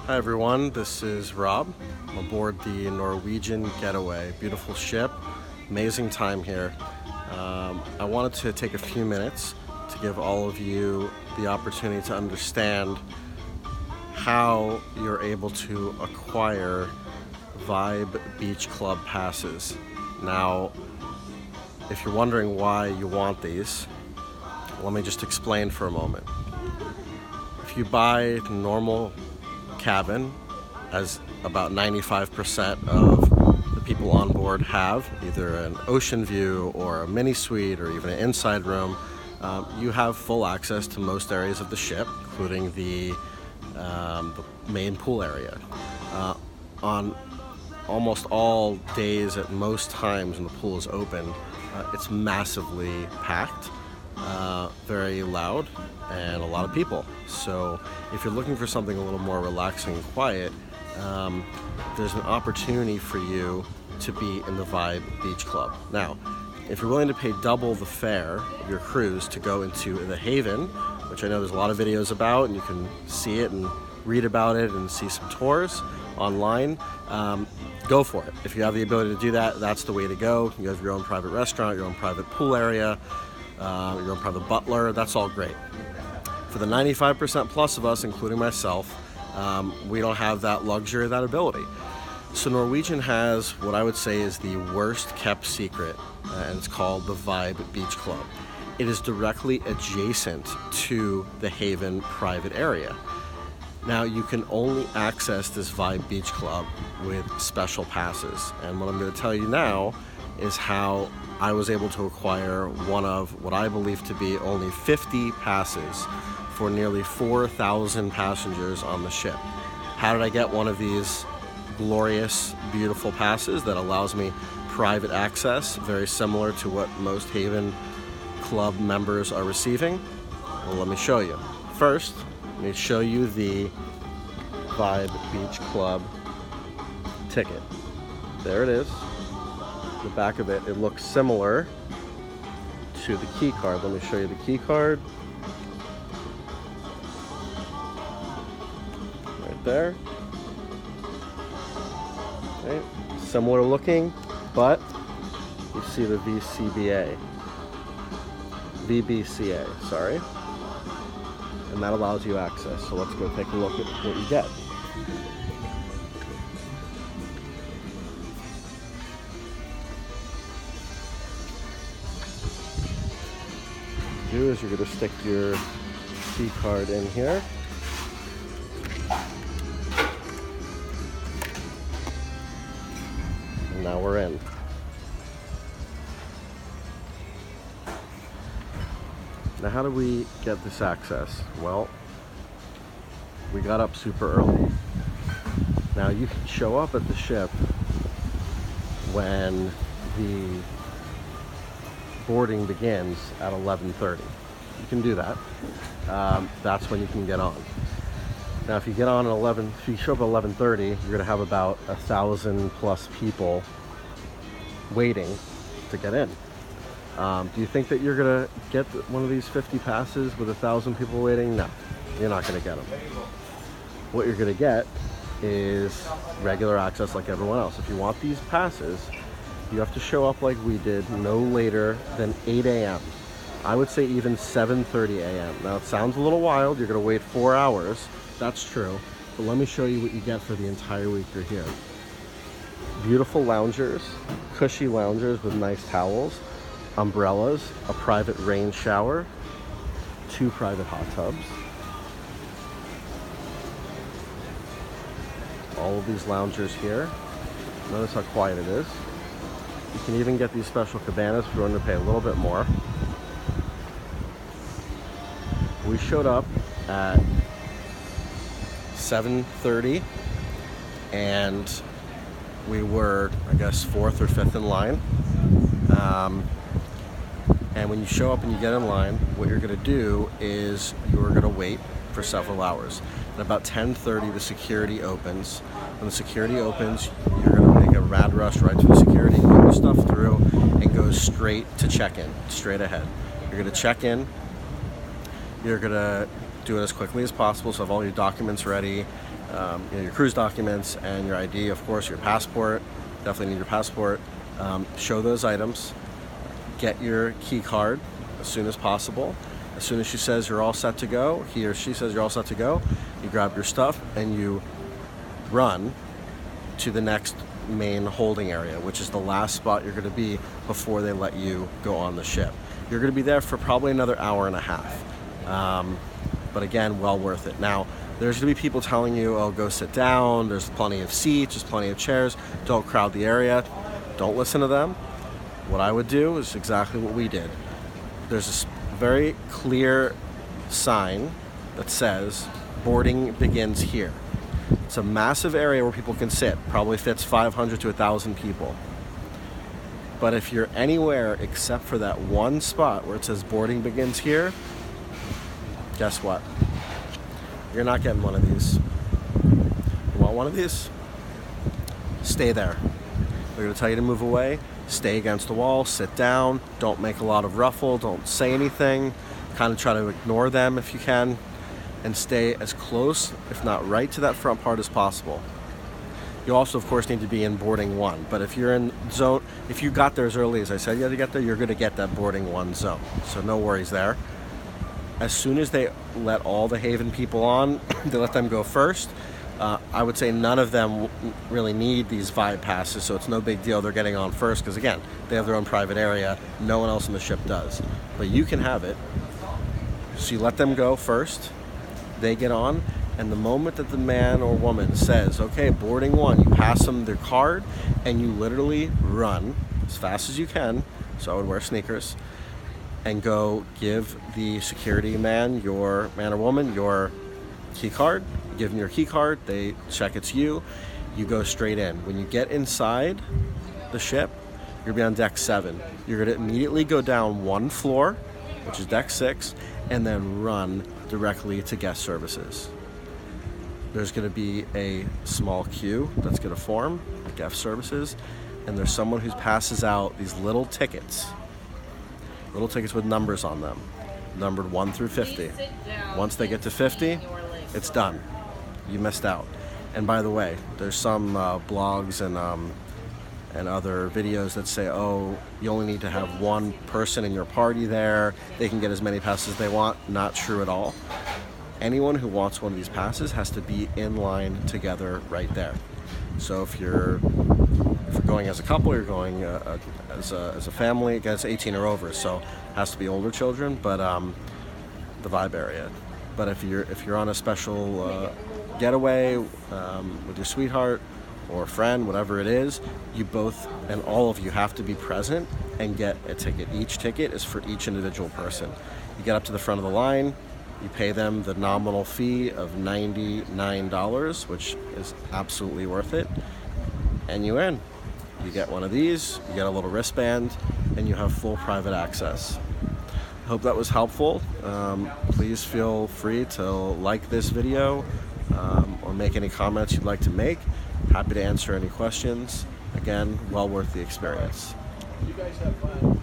Hi everyone, this is Rob. I'm aboard the Norwegian Getaway. Beautiful ship, amazing time here. I wanted to take a few minutes to give all of you the opportunity to understand how you're able to acquire Vibe Beach Club passes. Now, if you're wondering why you want these, let me just explain for a moment. If you buy normal cabin, as about 95% of the people on board have, either an ocean view or a mini suite or even an inside room, you have full access to most areas of the ship, including the main pool area. On almost all days, at most times when the pool is open, it's massively packed, very loud, and a lot of people. So if you're looking for something a little more relaxing and quiet, there's an opportunity for you to be in the Vibe Beach Club. Now, if you're willing to pay double the fare of your cruise to go into the Haven, which I know there's a lot of videos about, and you can see it and read about it and see some tours online, go for it. If you have the ability to do that, that's the way to go. You have your own private restaurant, your own private pool area, your own private butler, that's all great. For the 95% plus of us, including myself, we don't have that luxury or that ability. So Norwegian has what I would say is the worst kept secret, and it's called the Vibe Beach Club. It is directly adjacent to the Haven private area. Now, you can only access this Vibe Beach Club with special passes, and what I'm going to tell you now is how I was able to acquire one of what I believe to be only 50 passes for nearly 4,000 passengers on the ship. How did I get one of these glorious, beautiful passes that allows me private access, very similar to what most Haven Club members are receiving? Well, let me show you. First, let me show you the Vibe Beach Club ticket. There it is. The back of it, it looks similar to the key card. Let me show you the key card. Right there. Right. Similar looking, but you see the VBCA, sorry. And that allows you access. So let's go take a look at what you get. Do is you're going to stick your key card in here. And now we're in. Now, how do we get this access? Well, we got up super early. Now, you can show up at the ship when the boarding begins at 11:30. You can do that. That's when you can get on. Now, if you get on at if you show up at 11:30, you're going to have about 1,000 plus people waiting to get in. Do you think that you're going to get one of these 50 passes with 1,000 people waiting? No, you're not going to get them. What you're going to get is regular access like everyone else. If you want these passes, you have to show up like we did, no later than 8 a.m. I would say even 7:30 a.m. Now, it sounds a little wild. You're going to wait 4 hours. That's true. But let me show you what you get for the entire week you're here. Beautiful loungers, cushy loungers with nice towels, umbrellas, a private rain shower, 2 private hot tubs. All of these loungers here. Notice how quiet it is. You can even get these special cabanas if you're willing to pay a little bit more. We showed up at 7:30 and we were, I guess, 4th or 5th in line. And when you show up and you get in line, what you're going to do is you're going to wait for several hours. At about 10:30, the security opens. When the security opens, you're going to make a rad rush right to the security, put your stuff through, and go straight to check-in, straight ahead. You're going to check in. You're going to do it as quickly as possible. So have all your documents ready, your cruise documents and your ID, of course, your passport. Definitely need your passport. Show those items. Get your key card as soon as possible. As soon as she says you're all set to go, he or she says you're all set to go, you grab your stuff and you run to the next main holding area, which is the last spot you're going to be before they let you go on the ship. You're going to be there for probably another hour and a half. But again, well worth it. Now, there's going to be people telling you, oh, go sit down, there's plenty of seats, there's plenty of chairs, don't crowd the area. Don't listen to them. What I would do is exactly what we did. There's a very clear sign that says boarding begins here. It's a massive area where people can sit, probably fits 500 to 1,000 people. But if you're anywhere except for that one spot where it says boarding begins here, guess what? You're not getting one of these. You want one of these? Stay there. They're going to tell you to move away. Stay against the wall, sit down, don't make a lot of ruffle, don't say anything, kind of try to ignore them if you can, and stay as close, if not right to that front part as possible. You also, of course, need to be in boarding one, but if you're in zone, if you got there as early as I said you had to get there, you're going to get that boarding one zone, so no worries there. As soon as they let all the Haven people on, they let them go first. I would say none of them really need these vibe passes, so it's no big deal. They're getting on first because, again, they have their own private area. No one else on the ship does. But you can have it. So you let them go first. They get on. And the moment that the man or woman says, okay, boarding one, you pass them their card, and you literally run as fast as you can. So I would wear sneakers. And go give the security man or woman your key card. Give them your key card, they check it's you, you go straight in. When you get inside the ship, you're gonna be on deck 7. You're gonna immediately go down one floor, which is deck 6, and then run directly to guest services. There's gonna be a small queue that's gonna form at guest services, and there's someone who passes out these little tickets with numbers on them, numbered 1 through 50. Once they get to 50, it's done. You missed out. And by the way, there's some blogs and other videos that say, oh, you only need to have one person in your party there. They can get as many passes as they want. Not true at all. Anyone who wants one of these passes has to be in line together right there. So if you're going as a couple, you're going as a family, again, it's 18 or over, so it has to be older children, but the vibe area. But if you're on a special getaway with your sweetheart or friend, whatever it is, you both and all of you have to be present and get a ticket. Each ticket is for each individual person. You get up to the front of the line, you pay them the nominal fee of $99, which is absolutely worth it, and you win. You get one of these, you get a little wristband, and you have full private access. Hope that was helpful. Please feel free to like this video or make any comments you'd like to make. Happy to answer any questions. Again, well worth the experience. You guys have fun.